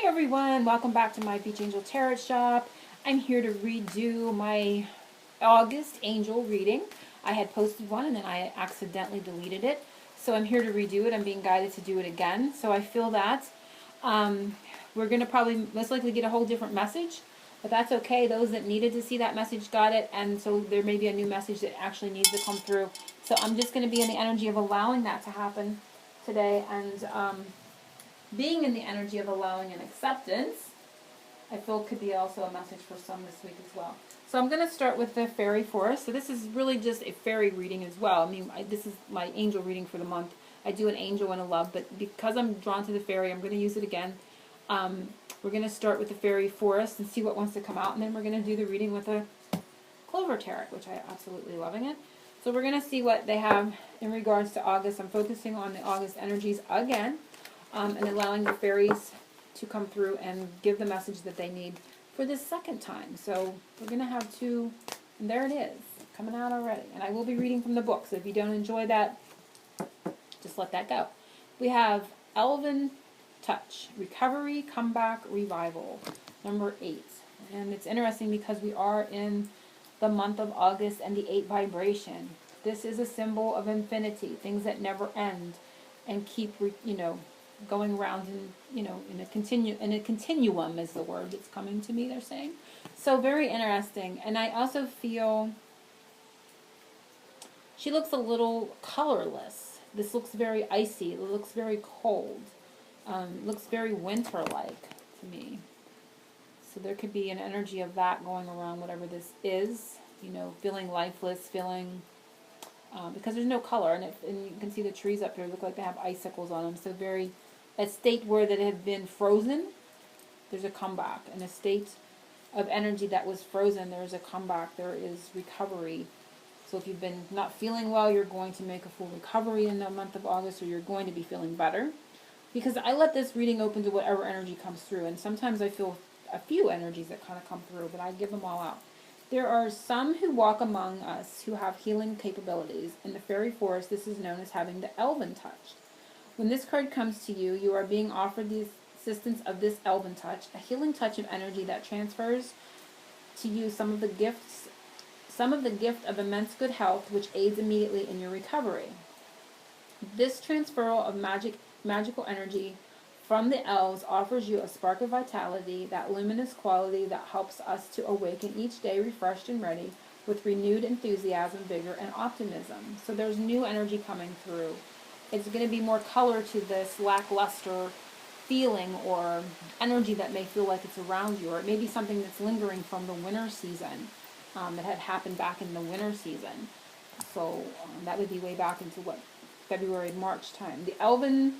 everyone, welcome back to my Beach Angel Tarot Shop. I'm here to redo my August angel reading. I had posted one and then I accidentally deleted it. So I'm here to redo it. I'm being guided to do it again. So I feel that we're going to probably most likely get a whole different message. But that's okay. Those that needed to see that message got it. And so there may be a new message that actually needs to come through. So I'm just going to be in the energy of allowing that to happen today. And being in the energy of allowing and acceptance, I feel could be also a message for some this week as well. So I'm going to start with the fairy forest. So this is really just a fairy reading as well. I mean, this is my angel reading for the month. I do an angel and a love, but because I'm drawn to the fairy, I'm going to use it again. We're going to start with the fairy forest and see what wants to come out, and then we're going to do the reading with a clover tarot, which I absolutely loving it. So we're going to see what they have in regards to August. I'm focusing on the August energies again. And allowing the fairies to come through and give the message that they need for this second time. So we're going to have two, and there it is, coming out already. And I will be reading from the book, so if you don't enjoy that, just let that go. We have Elven Touch, Recovery, Comeback, Revival, number 8. And it's interesting because we are in the month of August and the 8 vibration. This is a symbol of infinity, things that never end and keep, going around in in a continuum is the word that's coming to me, they're saying. So very interesting. And I also feel she looks a little colorless. This looks very icy. It looks very cold. Looks very winter-like to me. So there could be an energy of that going around, whatever this is. Feeling lifeless, feeling because there's no color, and you can see the trees up here look like they have icicles on them. So a state where that had been frozen, there's a comeback. In a state of energy that was frozen, there's a comeback. There is recovery. So if you've been not feeling well, you're going to make a full recovery in the month of August, or you're going to be feeling better. Because I let this reading open to whatever energy comes through, and sometimes I feel a few energies that kind of come through, but I give them all out. There are some who walk among us who have healing capabilities. In the fairy forest, this is known as having the elven touch. When this card comes to you, you are being offered the assistance of this elven touch, a healing touch of energy that transfers to you some of the gift of immense good health, which aids immediately in your recovery. This transferal of magical energy from the elves offers you a spark of vitality, that luminous quality that helps us to awaken each day refreshed and ready with renewed enthusiasm, vigor, and optimism. So there's new energy coming through. It's going to be more color to this lackluster feeling or energy that may feel like it's around you, or it may be something that's lingering from the winter season that had happened back in the winter season. So that would be way back into February, March time. The elven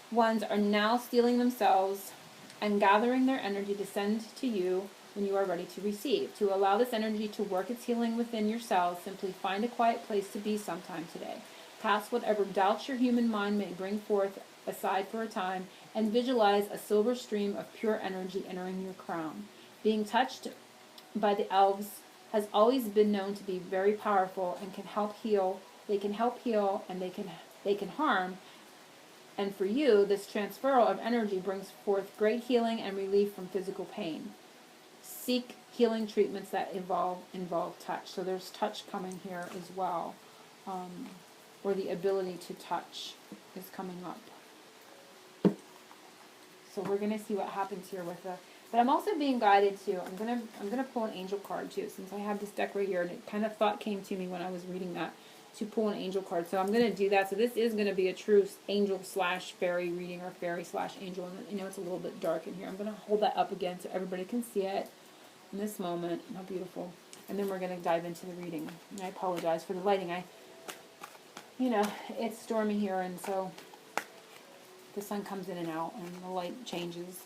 ones are now steeling themselves and gathering their energy to send to you when you are ready to receive. To allow this energy to work its healing within yourselves, simply find a quiet place to be sometime today. Cast whatever doubts your human mind may bring forth aside for a time, and visualize a silver stream of pure energy entering your crown. Being touched by the elves has always been known to be very powerful and can help heal. They can help heal, and they can harm. And for you, this transferal of energy brings forth great healing and relief from physical pain. Seek healing treatments that involve touch. So there's touch coming here as well. Or the ability to touch is coming up. So we're going to see what happens here with but I'm also being guided to, I'm gonna pull an angel card too, since I have this deck right here, and it kind of thought came to me when I was reading that, to pull an angel card. So I'm going to do that. So this is going to be a true angel slash fairy reading, or fairy slash angel. And it's a little bit dark in here. I'm going to hold that up again so everybody can see it in this moment. How beautiful. And then we're going to dive into the reading. And I apologize for the lighting. It's stormy here, and so the sun comes in and out and the light changes.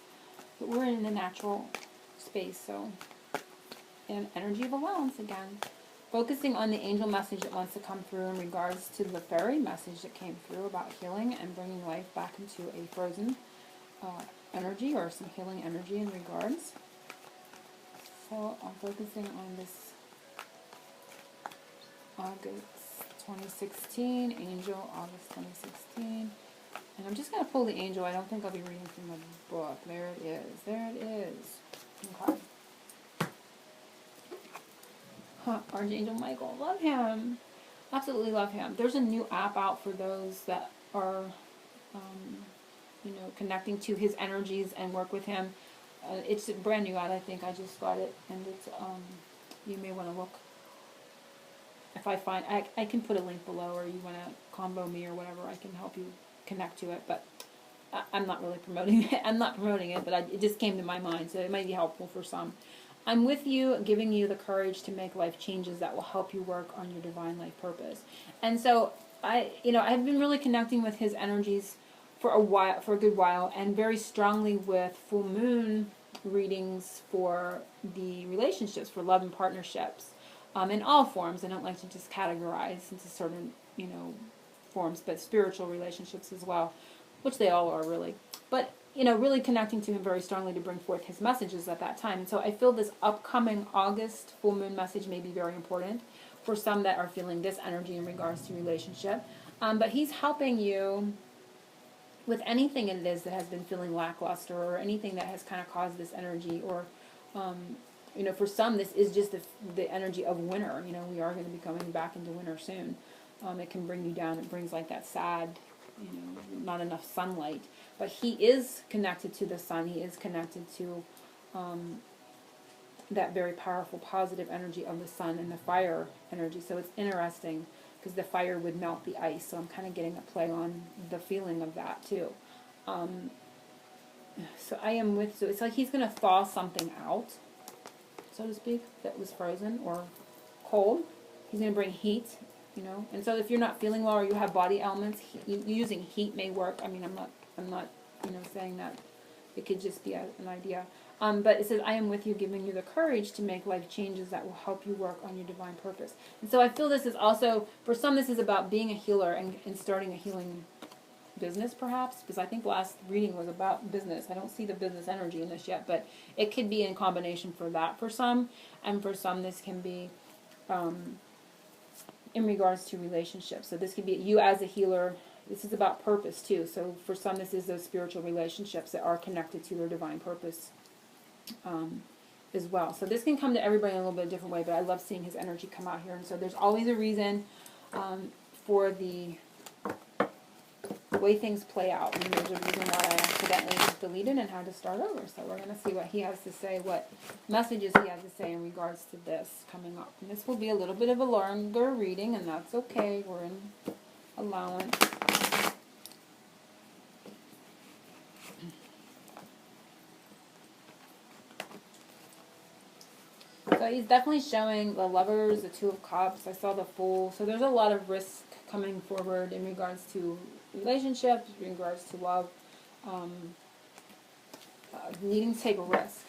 But we're in the natural space, so an energy of allowance again. Focusing on the angel message that wants to come through in regards to the fairy message that came through about healing and bringing life back into a frozen energy, or some healing energy in regards. So I'm focusing on this August 2016, angel, August 2016. And I'm just going to pull the angel. I don't think I'll be reading from the book. There it is. There it is. Okay. Archangel Michael. Love him. Absolutely love him. There's a new app out for those that are, connecting to his energies and work with him. It's brand new out, I think. I just got it. And it's, you may want to look. If I find, I can put a link below, or you want to combo me or whatever, I can help you connect to it. But I'm not really promoting it. I'm not promoting it, but it just came to my mind, so it might be helpful for some. I'm with you, giving you the courage to make life changes that will help you work on your divine life purpose. And so I've been really connecting with his energies for a good while, and very strongly with full moon readings for the relationships, for love and partnerships, in all forms. I don't like to just categorize into certain, forms, but spiritual relationships as well, which they all are really. But really connecting to him very strongly to bring forth his messages at that time. And so I feel this upcoming August full moon message may be very important for some that are feeling this energy in regards to relationship. But he's helping you with anything it is that has been feeling lackluster, or anything that has kind of caused this energy, or, for some this is just the energy of winter. We are going to be coming back into winter soon. It can bring you down. It brings like that sad, not enough sunlight. But he is connected to the sun. He is connected to that very powerful positive energy of the sun and the fire energy. So it's interesting because the fire would melt the ice. So I'm kind of getting a play on the feeling of that too. So it's like he's going to thaw something out, so to speak, that was frozen or cold. He's going to bring heat. And so if you're not feeling well, or you have body ailments, using heat may work. I mean, I'm not, saying that. It could just be an idea. But it says, I am with you, giving you the courage to make life changes that will help you work on your divine purpose. And so I feel this is also, for some, this is about being a healer and starting a healing business, perhaps, because I think last reading was about business. I don't see the business energy in this yet, but it could be in combination for that for some. And for some, this can be in regards to relationships. So this could be you as a healer. This is about purpose too. So for some, this is those spiritual relationships that are connected to their divine purpose as well. So this can come to everybody in a little bit different way, but I love seeing his energy come out here. And so there's always a reason for the way things play out. And there's a reason why I accidentally deleted and had to start over. So we're going to see what he has to say, what messages he has to say in regards to this coming up. And this will be a little bit of a longer reading, and that's okay. We're in allowance. So he's definitely showing the Lovers, the Two of Cups. I saw the Fool. So there's a lot of risk coming forward in regards to relationships, in regards to love. Needing to take a risk.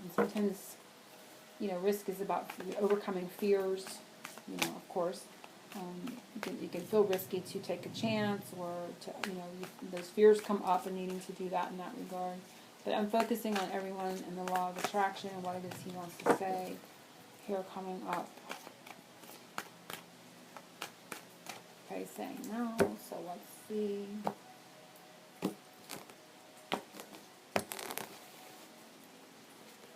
And sometimes, risk is about overcoming fears, of course. You can feel risky to take a chance, or to, those fears come up, and needing to do that in that regard. But I'm focusing on everyone and the law of attraction and what it is he wants to say here coming up. Okay, saying no, so let's see.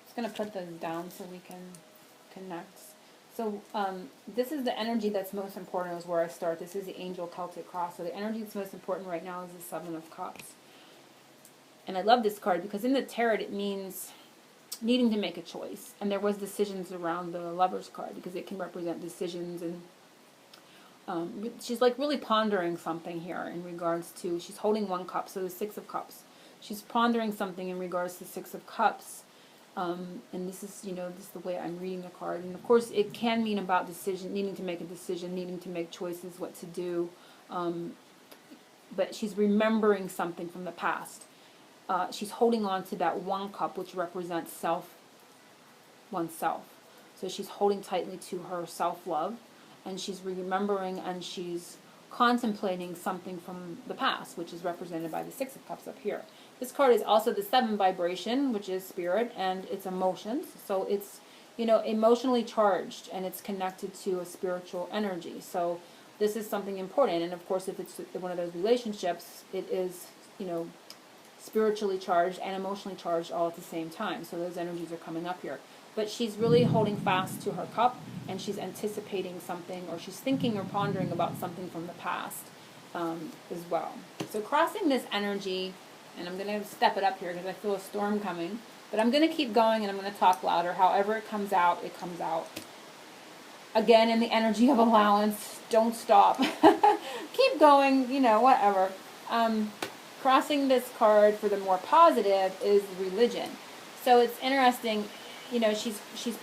Just going to put those down so we can connect. So this is the energy that's most important, is where I start. This is the Angel Celtic Cross. So the energy that's most important right now is the Seven of Cups. And I love this card because in the tarot it means needing to make a choice. And there was decisions around the Lover's card because it can represent decisions. And she's like really pondering something here in regards to, she's holding one cup, so the Six of Cups. She's pondering something in regards to Six of Cups. And this is, this is the way I'm reading the card. And of course it can mean about decision, needing to make a decision, needing to make choices, what to do. But she's remembering something from the past. She's holding on to that one cup, which represents oneself. So she's holding tightly to her self-love, and she's remembering and she's contemplating something from the past, which is represented by the Six of Cups up here. This card is also the 7 vibration, which is spirit, and it's emotions. So it's, emotionally charged, and it's connected to a spiritual energy. So this is something important. And of course, if it's one of those relationships, it is you know, spiritually charged and emotionally charged all at the same time. So those energies are coming up here. But she's really holding fast to her cup, and she's anticipating something, or she's thinking or pondering about something from the past as well. So crossing this energy, and I'm going to step it up here because I feel a storm coming, but I'm going to keep going and I'm going to talk louder. However it comes out, it comes out. Again, in the energy of allowance, don't stop. Keep going, you know, whatever. Crossing this card for the more positive is religion. So it's interesting, you know, she's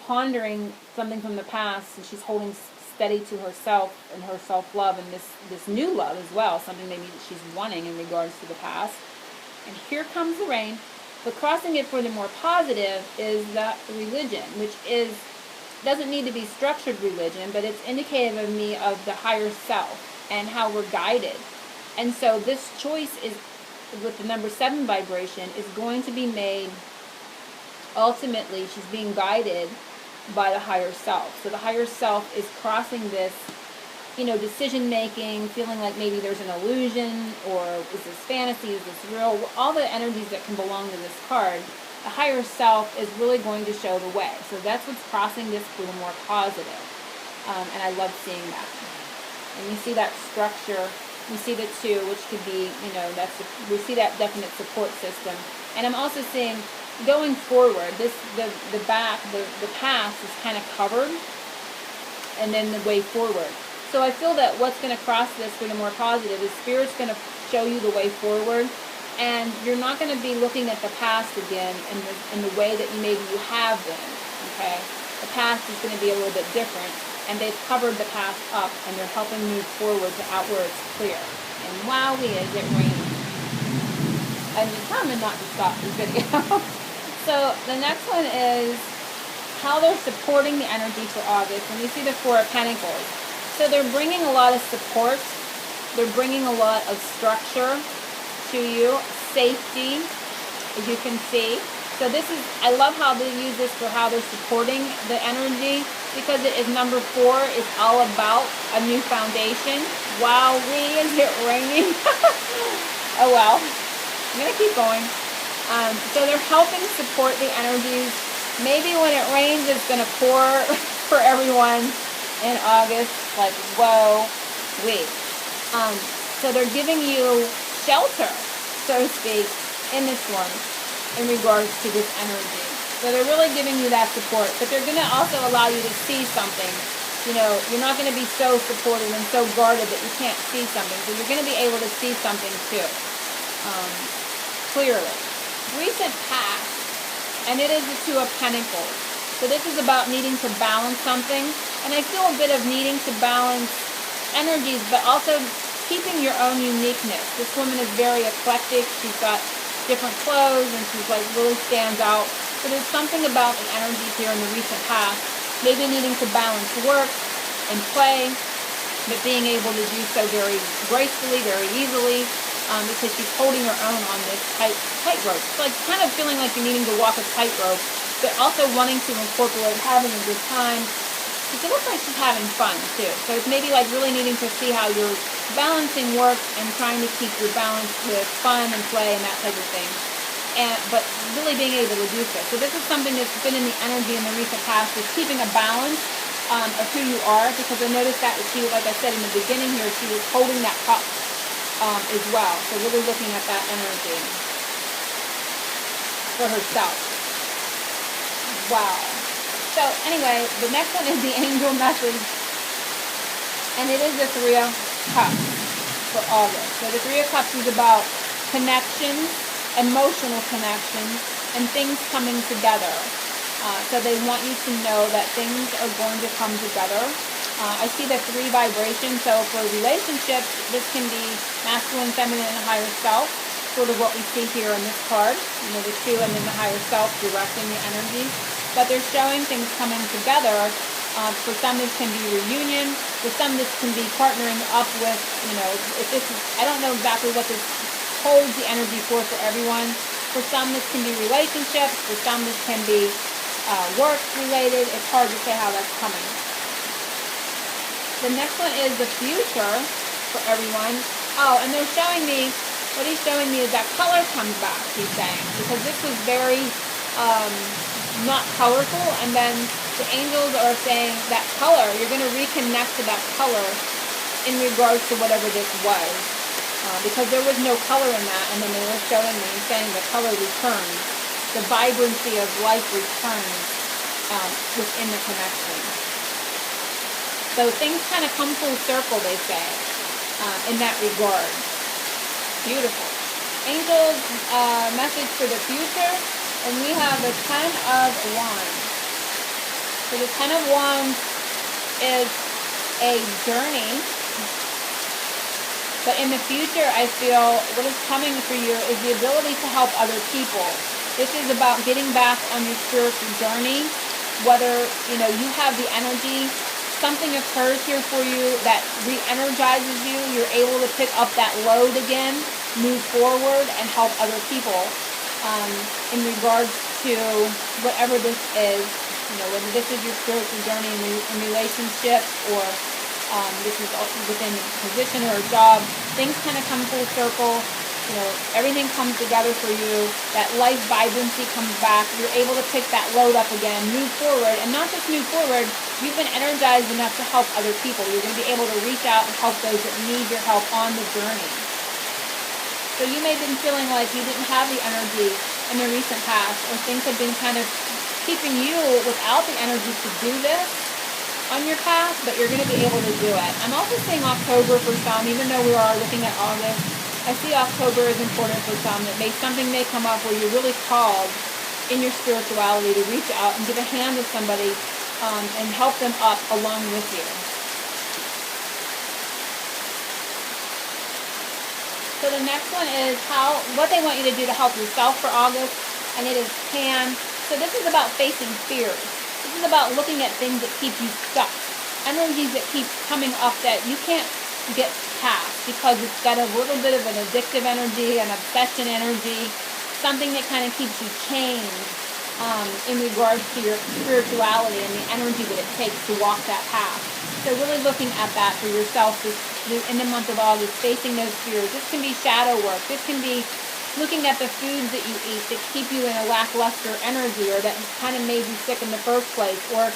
pondering something from the past, and she's holding steady to herself and her self-love and this new love as well, something maybe that she's wanting in regards to the past. And here comes the rain. But crossing it for the more positive is that religion, which doesn't need to be structured religion, but it's indicative of me of the higher self and how we're guided. And so this choice is, with the number 7 vibration, is going to be made, ultimately, she's being guided by the higher self. So the higher self is crossing this, you know, decision making, feeling like maybe there's an illusion, or is this fantasy, is this real, all the energies that can belong to this card. The higher self is really going to show the way. So that's what's crossing this for the more positive. And I love seeing that. And you see that structure. You see the 2, which could be, you know, we see that definite support system. And I'm also seeing, going forward, the past is kind of covered, and then the way forward. So I feel that what's going to cross this for the more positive is Spirit's going to show you the way forward. And you're not going to be looking at the past again in the way that you have been, okay? The past is going to be a little bit different, and they've covered the past up, and they're helping move forward to out where it's clear. And wowee, is it raining. I'm determined not to stop this video. So the next one is how they're supporting the energy for August. And you see the 4 of Pentacles. So they're bringing a lot of support. They're bringing a lot of structure to you, safety, as you can see. So this is, I love how they use this for how they're supporting the energy, because it is number 4, is all about a new foundation. Wowee, is it raining? Oh well, I'm going to keep going. So they're helping support the energies. Maybe when it rains, it's going to pour for everyone in August. Like, whoa, wait. So they're giving you shelter, so to speak, in this one, in regards to this energy. So they're really giving you that support, but they're going to also allow you to see something. You know, you're not going to be so supported and so guarded that you can't see something. So you're going to be able to see something too, clearly. Recent past, and it is the 2 of Pentacles. So this is about needing to balance something, and I feel a bit of needing to balance energies, but also keeping your own uniqueness. This woman is very eclectic. She's got different clothes, and she's like really stands out. So there's something about the energy here in the recent past, maybe needing to balance work and play, but being able to do so very gracefully, very easily, because she's holding her own on this tightrope. It's like kind of feeling like you're needing to walk a tightrope, but also wanting to incorporate having a good time. Because it looks like she's having fun too. So it's maybe like really needing to see how you're balancing work and trying to keep your balance with fun and play and that type of thing. But really being able to do so. So this is something that's been in the energy in the recent past, is keeping a balance of who you are. Because I noticed that she, like I said in the beginning here, she was holding that cup as well. So really looking at that energy for herself. Wow. So anyway, the next one is the angel message, and it is the 3 of Cups for August. So the 3 of Cups is about connections, emotional connections, and things coming together. So they want you to know that things are going to come together. I see the 3 vibrations. So for relationships, this can be masculine, feminine, and higher self. Sort of what we see here in this card. You know, the 2 and then the higher self directing the energies. But they're showing things coming together. For some, this can be reunion. For some, this can be partnering up with, you know, if this is, I don't know exactly what this holds the energy for everyone. For some, this can be relationships. For some, this can be work related. It's hard to say how that's coming. The next one is the future for everyone. Oh, and they're showing me What he's showing me is that color comes back, he's saying, because this was very not colorful, and then the angels are saying that color, you're going to reconnect to that color in regards to whatever this was, because there was no color in that, and then they were showing me and saying the color returns, the vibrancy of life returns within the connection. So things kind of come full circle, they say, in that regard. Beautiful. Angels, message for the future, and we have the Ten of Wands. So the Ten of Wands is a journey, but in the future, I feel what is coming for you is the ability to help other people. This is about getting back on your spiritual journey, whether, you have the energy, something occurs here for you that re-energizes you, you're able to pick up that load again, move forward, and help other people in regards to whatever this is, whether this is your spiritual journey in relationships, or this is within a position or a job. Things kind of come full circle. Everything comes together for you. That life vibrancy comes back. You're able to pick that load up again, move forward, and not just move forward. You've been energized enough to help other people. You're going to be able to reach out and help those that need your help on the journey. So you may have been feeling like you didn't have the energy in the recent past, or things have been kind of keeping you without the energy to do this on your path, but you're going to be able to do it. I'm also seeing October for some, even though we are looking at August. I see October is important for some, that something may come up where you're really called in your spirituality to reach out and give a hand to somebody and help them up along with you. So the next one is what they want you to do to help yourself for August, and it is Pan. So this is about facing fears. This is about looking at things that keep you stuck, energies that keep coming up that you can't get past because it's got a little bit of an addictive energy, an obsession energy, something that kind of keeps you chained in regards to your spirituality and the energy that it takes to walk that path. So really looking at that for yourself in the month of August, facing those fears. This can be shadow work. This can be looking at the foods that you eat that keep you in a lackluster energy, or that kind of made you sick in the first place, or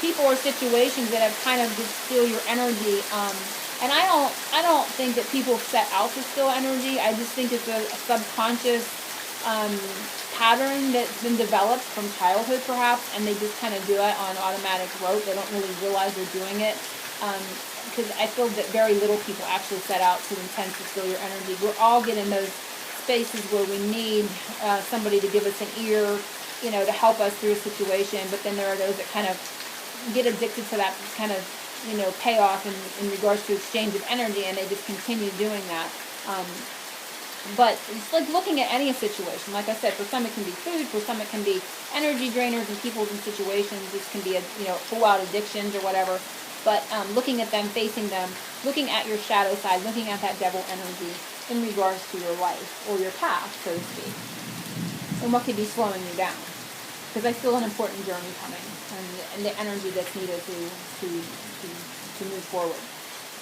people or situations that have kind of just steal your energy. And I don't think that people set out to steal energy. I just think it's a subconscious pattern that's been developed from childhood perhaps, and they just kind of do it on automatic rote. They don't really realize they're doing it. Because I feel that very little people actually set out to intend to steal your energy. We're all getting those spaces where we need somebody to give us an ear, to help us through a situation. But then there are those that kind of get addicted to that kind of, payoff in regards to exchange of energy, and they just continue doing that. But it's like looking at any situation. Like I said, for some it can be food, for some it can be energy drainers and people in situations. This can be full-out addictions or whatever. But looking at them, facing them, looking at your shadow side, looking at that devil energy in regards to your life or your path, so to speak, and what could be slowing you down. Because I feel an important journey coming, and the energy that's needed to move forward.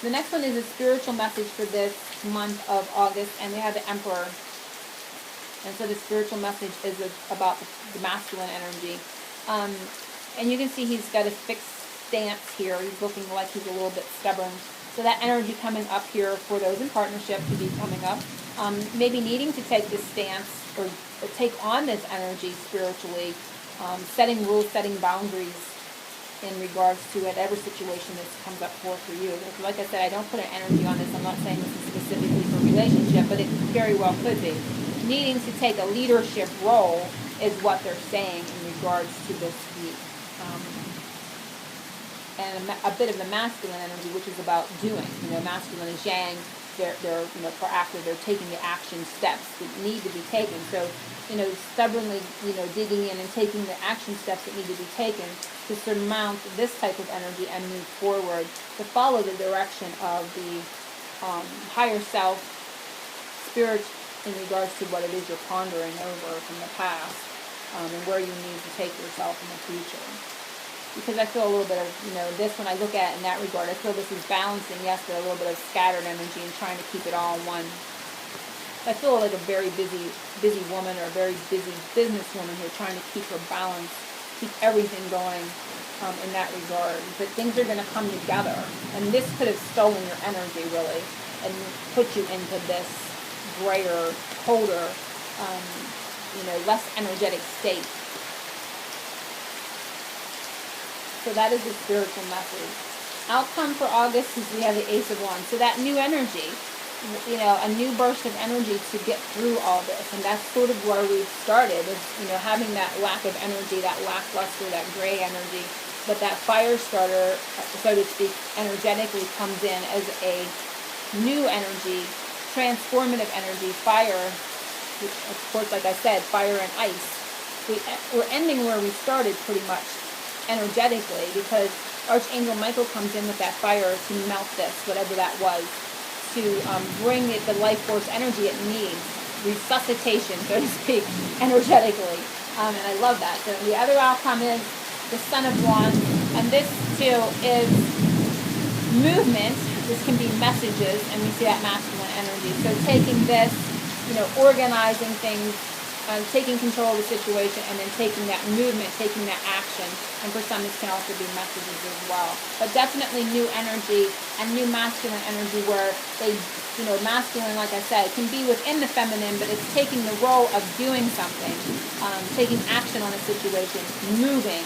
The next one is a spiritual message for this month of August, and we have the Emperor. And so the spiritual message is about the masculine energy. And you can see he's got a fixed stance here. He's looking like he's a little bit stubborn. So that energy coming up here for those in partnership to be coming up. Maybe needing to take this stance or take on this energy spiritually. Setting rules, setting boundaries in regards to whatever situation this comes up for you. Like I said, I don't put an energy on this. I'm not saying this is specifically for relationship, but it very well could be. Needing to take a leadership role is what they're saying in regards to this week. And a bit of the masculine energy, which is about doing. Masculine is yang. They're proactive. They're taking the action steps that need to be taken. So, stubbornly, digging in and taking the action steps that need to be taken to surmount this type of energy and move forward, to follow the direction of the higher self, spirit, in regards to what it is you're pondering over from the past, and where you need to take yourself in the future. Because I feel a little bit of, this, when I look at it in that regard, I feel this is balancing, yes, but a little bit of scattered energy and trying to keep it all in one I feel like a very busy woman or a very busy businesswoman who's trying to keep her balance, keep everything going in that regard. But things are going to come together. And this could have stolen your energy, really, and put you into this grayer, colder, less energetic state. So that is the spiritual message. Outcome for August is we have the Ace of Wands. So that new energy, a new burst of energy to get through all this. And that's sort of where we've started, is, having that lack of energy, that lackluster, that gray energy. But that fire starter, so to speak, energetically comes in as a new energy, transformative energy, fire, which, of course, like I said, fire and ice. We're ending where we started pretty much energetically, because Archangel Michael comes in with that fire to melt this, whatever that was, to bring it the life force energy it needs, resuscitation, so to speak, energetically. And I love that. So the other outcome is the Son of Wands, and this too is movement. This can be messages, and we see that masculine energy. So taking this, organizing things, taking control of the situation, and then taking that movement, taking that action. And for some, this can also be messages as well. But definitely new energy and new masculine energy where they, masculine, like I said, can be within the feminine, but it's taking the role of doing something, taking action on a situation, moving,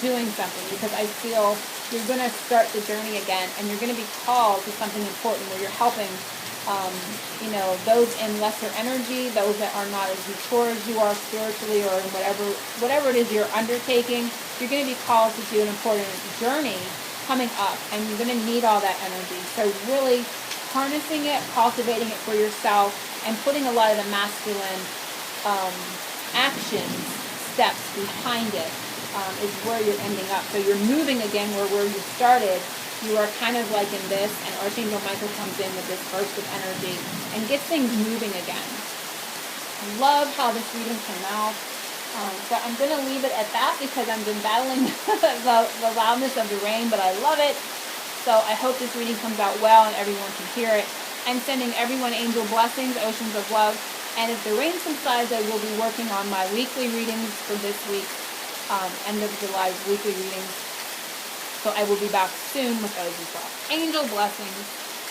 doing something. Because I feel you're going to start the journey again, and you're going to be called to something important where you're helping those in lesser energy, those that are not as mature as you are spiritually, or in whatever it is you're undertaking. You're going to be called to do an important journey coming up, and you're going to need all that energy. So really harnessing it, cultivating it for yourself, and putting a lot of the masculine action steps behind it is where you're ending up. So you're moving again where you started. You are kind of like in this, and Archangel Michael comes in with this burst of energy and gets things moving again. I love how this reading came out. So I'm going to leave it at that because I've been battling the loudness of the rain, but I love it. So I hope this reading comes out well and everyone can hear it. I'm sending everyone angel blessings, oceans of love. And if the rain subsides, I will be working on my weekly readings for this week, end of July's weekly readings. So I will be back soon with those as well. Angel blessings.